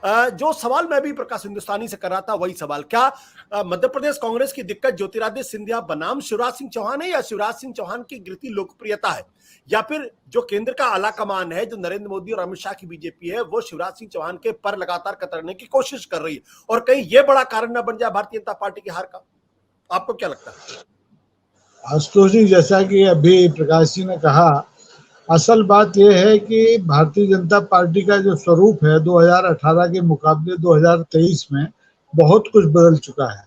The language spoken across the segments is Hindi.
जो सवाल मैं भी प्रकाश हिंदुस्तानी से कर रहा था वही सवाल, क्या मध्य प्रदेश कांग्रेस की दिक्कत ज्योतिरादित्य सिंधिया बनाम शिवराज सिंह चौहान है, या शिवराज सिंह चौहान की गिरती लोकप्रियता है, या फिर जो केंद्र का आला कमान है, जो नरेंद्र मोदी और अमित शाह की बीजेपी है, वो शिवराज सिंह चौहान के पर लगातार कतरने की कोशिश कर रही है, और कहीं ये बड़ा कारण न बन जाए भारतीय जनता पार्टी की हार का? आपको क्या लगता है? आशुतोष जी, जैसा कि अभी प्रकाश जी ने कहा, असल बात यह है कि भारतीय जनता पार्टी का जो स्वरूप है 2018 के मुकाबले 2023 में बहुत कुछ बदल चुका है।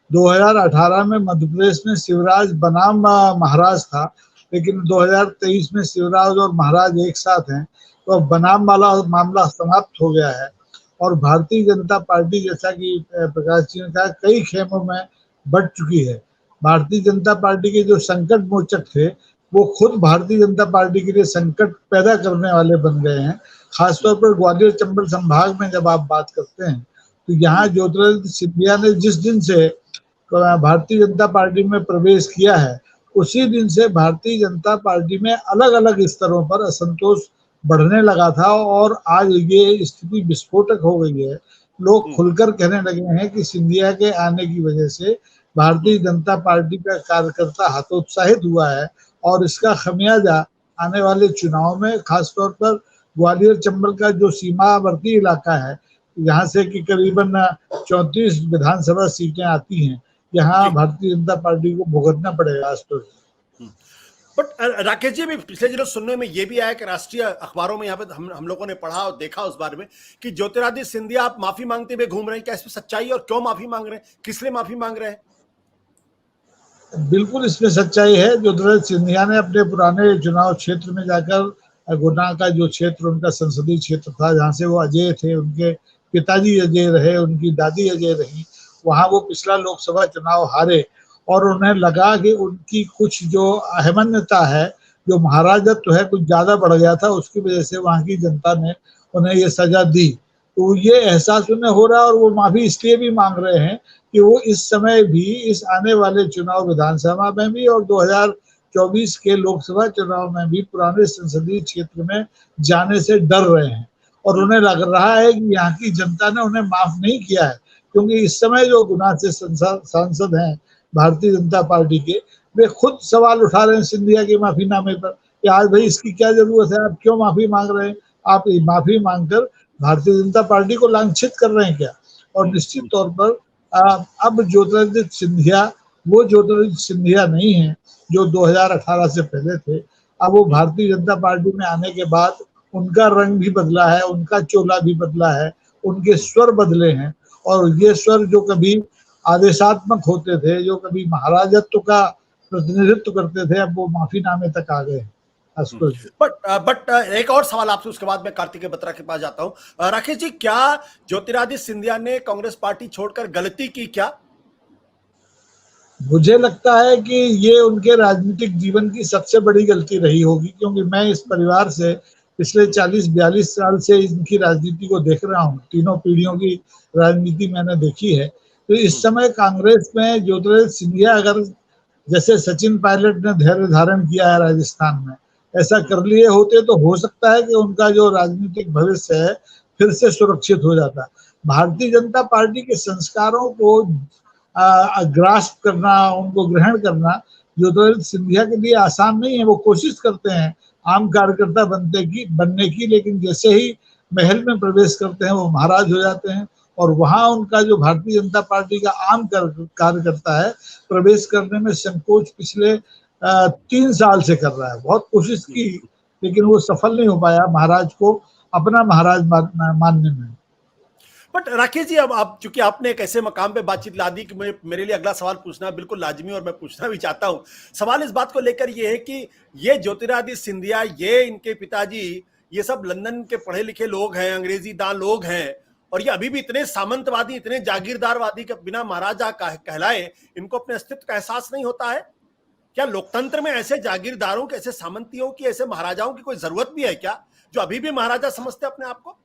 2018 में मध्य प्रदेश में शिवराज बनाम महाराज था, लेकिन 2023 में शिवराज और महाराज एक साथ हैं, तो बनाम वाला मामला समाप्त हो गया है। और भारतीय जनता पार्टी, जैसा कि प्रकाश जी ने कहा, कई खेमों में बढ़ चुकी है। भारतीय जनता पार्टी के जो संकट मोचक थे वो खुद भारतीय जनता पार्टी के लिए संकट पैदा करने वाले बन गए हैं। खासतौर पर ग्वालियर चंबल संभाग में जब आप बात करते हैं तो यहाँ ज्योतिरादित्य सिंधिया ने जिस दिन से भारतीय जनता पार्टी में प्रवेश किया है, उसी दिन से भारतीय जनता पार्टी में अलग अलग स्तरों पर असंतोष बढ़ने लगा था, और आज ये स्थिति विस्फोटक हो गई है। लोग खुलकर कहने लगे हैं कि सिंधिया के आने की वजह से भारतीय जनता पार्टी का कार्यकर्ता हतोत्साहित हुआ है, और इसका खमियाजा आने वाले चुनाव में, खासतौर पर ग्वालियर चंबल का जो सीमावर्ती इलाका है, यहाँ से कि करीबन 34 विधानसभा सीटें आती हैं, यहाँ भारतीय जनता पार्टी को भुगतना पड़ेगा आज तो। बट राकेश जी, भी पिछले दिनों सुनने में ये भी आया कि राष्ट्रीय अखबारों में यहाँ पे हम लोगों ने पढ़ा और देखा उस बारे में कि ज्योतिरादित्य सिंधिया आप माफी मांगते हुए घूम रहे हैं। क्या इसमें सच्चाई है, और क्यों माफी मांग रहे हैं, किस लिए माफी मांग रहे हैं? बिल्कुल इसमें सच्चाई है। ज्योतिरादित्य सिंधिया ने अपने पुराने चुनाव क्षेत्र में जाकर, गुना का जो क्षेत्र उनका संसदीय क्षेत्र था, जहाँ से वो अजय थे, उनके पिताजी अजय रहे, उनकी दादी अजय रही, वहाँ वो पिछला लोकसभा चुनाव हारे, और उन्हें लगा कि उनकी कुछ जो अहमन्यता है, जो महाराजत्व है, कुछ ज्यादा बढ़ गया था, उसकी वजह से वहाँ की जनता ने उन्हें ये सजा दी। तो ये एहसास उन्हें हो रहा है, और वो माफी इसलिए भी मांग रहे हैं कि वो इस समय भी, इस आने वाले चुनाव विधानसभा में भी और 2024 के लोकसभा चुनाव में भी पुराने संसदीय क्षेत्र में जाने से डर रहे हैं, और उन्हें लग रहा है कि यहाँ की जनता ने उन्हें माफ नहीं किया है, क्योंकि इस समय जो गुना से सांसद हैं भारतीय जनता पार्टी के, वे खुद सवाल उठा रहे हैं सिंधिया के माफीनामे पर कि आज भाई इसकी क्या जरूरत है, आप क्यों माफी मांग रहे हैं, आप माफी मांगकर भारतीय जनता पार्टी को लांछित कर रहे हैं क्या? और निश्चित तौर पर अब ज्योतिरादित्य सिंधिया वो ज्योतिरादित्य सिंधिया नहीं है जो 2018 से पहले थे। अब वो भारतीय जनता पार्टी में आने के बाद उनका रंग भी बदला है, उनका चोला भी बदला है, उनके स्वर बदले हैं, और ये स्वर जो कभी आदेशात्मक होते थे, जो कभी महाराजत्व का प्रतिनिधित्व करते थे, अब वो माफीनामे तक आ गए। बट एक और सवाल आपसे, उसके बाद मैं कार्तिकेय बत्रा के पास जाता हूं। राकेश जी, क्या ज्योतिरादित्य सिंधिया ने कांग्रेस पार्टी छोड़कर गलती की क्या? मुझे लगता है कि ये उनके राजनीतिक जीवन की सबसे बड़ी गलती रही होगी, क्योंकि मैं इस परिवार से पिछले 40-42 साल से इनकी राजनीति को देख रहा हूँ। तीनों पीढ़ियों की राजनीति मैंने देखी है। तो इस समय कांग्रेस में ज्योतिरादित्य सिंधिया अगर, जैसे सचिन पायलट ने धैर्य धारण किया है राजस्थान में, ऐसा कर लिए होते तो हो सकता है कि उनका जो राजनीतिक भविष्य है फिर से सुरक्षित हो जाता। भारतीय जनता पार्टी के संस्कारों को ग्रास्प करना, उनको ग्रहण करना ज्योतिरादित्य सिंधिया के लिए आसान नहीं है। वो कोशिश करते हैं आम कार्यकर्ता बनने की, लेकिन जैसे ही महल में प्रवेश करते हैं वो महाराज हो जाते हैं, और वहां उनका जो भारतीय जनता पार्टी का आम कार्यकर्ता है, प्रवेश करने में संकोच पिछले 3 साल से कर रहा है। बहुत कोशिश की, लेकिन वो सफल नहीं हो पाया महाराज को अपना महाराज मानने में। बट राकेश जी, अब आप, चूंकि आपने एक ऐसे मकाम पे बातचीत ला दी कि मेरे लिए अगला सवाल पूछना बिल्कुल लाजमी, और मैं पूछना भी चाहता हूं। सवाल इस बात को लेकर ये है कि ये ज्योतिरादित्य सिंधिया, ये इनके पिताजी, ये सब लंदन के पढ़े लिखे लोग हैं, अंग्रेजी दान लोग हैं, और ये अभी भी इतने सामंतवादी, इतने जागीरदारवादी के बिना महाराजा कहलाए, इनको अपने अस्तित्व का एहसास नहीं होता है? क्या लोकतंत्र में ऐसे जागीरदारों के, ऐसे सामंतियों की, ऐसे महाराजाओं की कोई जरूरत भी है क्या, जो अभी भी महाराजा समझते अपने आप को?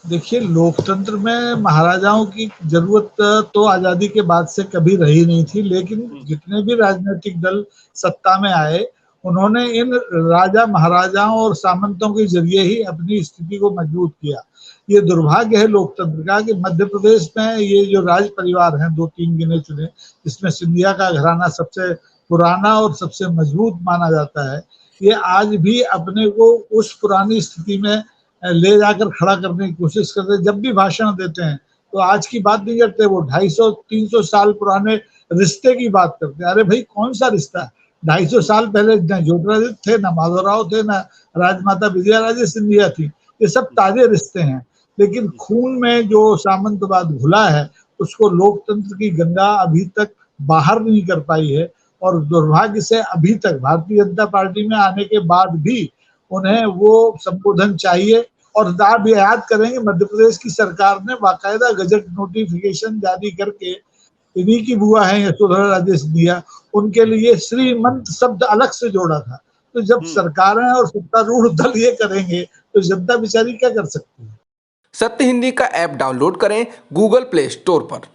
देखिए, लोकतंत्र में महाराजाओं की जरूरत तो आजादी के बाद से कभी रही नहीं थी, लेकिन जितने भी राजनीतिक दल सत्ता में आए उन्होंने इन राजा महाराजाओं और सामंतों के जरिए ही अपनी स्थिति को मजबूत किया। ये दुर्भाग्य है लोकतंत्र का कि मध्य प्रदेश में ये जो राज परिवार हैं, 2-3 गिने चुने, जिसमें सिंधिया का घराना सबसे पुराना और सबसे मजबूत माना जाता है, ये आज भी अपने को उस पुरानी स्थिति में ले जाकर खड़ा करने की कोशिश करते हैं। जब भी भाषण देते हैं तो आज की बात नहीं करते, वो 250-300 साल पुराने रिश्ते की बात करते हैं। अरे भाई, कौन सा रिश्ता है? 250 साल पहले न ज्योतिरादित्य थे, न माधवराव थे, न राजमाता विजयाराजे सिंधिया थी। ये सब ताजे रिश्ते हैं, लेकिन खून में जो सामंतवाद घुला है उसको लोकतंत्र की गंगा अभी तक बाहर नहीं कर पाई है। और दुर्भाग्य से अभी तक भारतीय जनता पार्टी में आने के बाद भी उन्हें वो संबोधन चाहिए। और आप याद करेंगे, मध्य प्रदेश की सरकार ने बाकायदा गजट नोटिफिकेशन जारी करके, इन्हीं की बुआ है यशोधरा राजे सिंधिया, उनके लिए श्रीमंत शब्द अलग से जोड़ा था। तो जब सरकारें और सत्तारूढ़ दल ये करेंगे तो जनता बेचारी क्या कर सकती है? सत्य हिंदी का ऐप डाउनलोड करें गूगल प्ले स्टोर पर।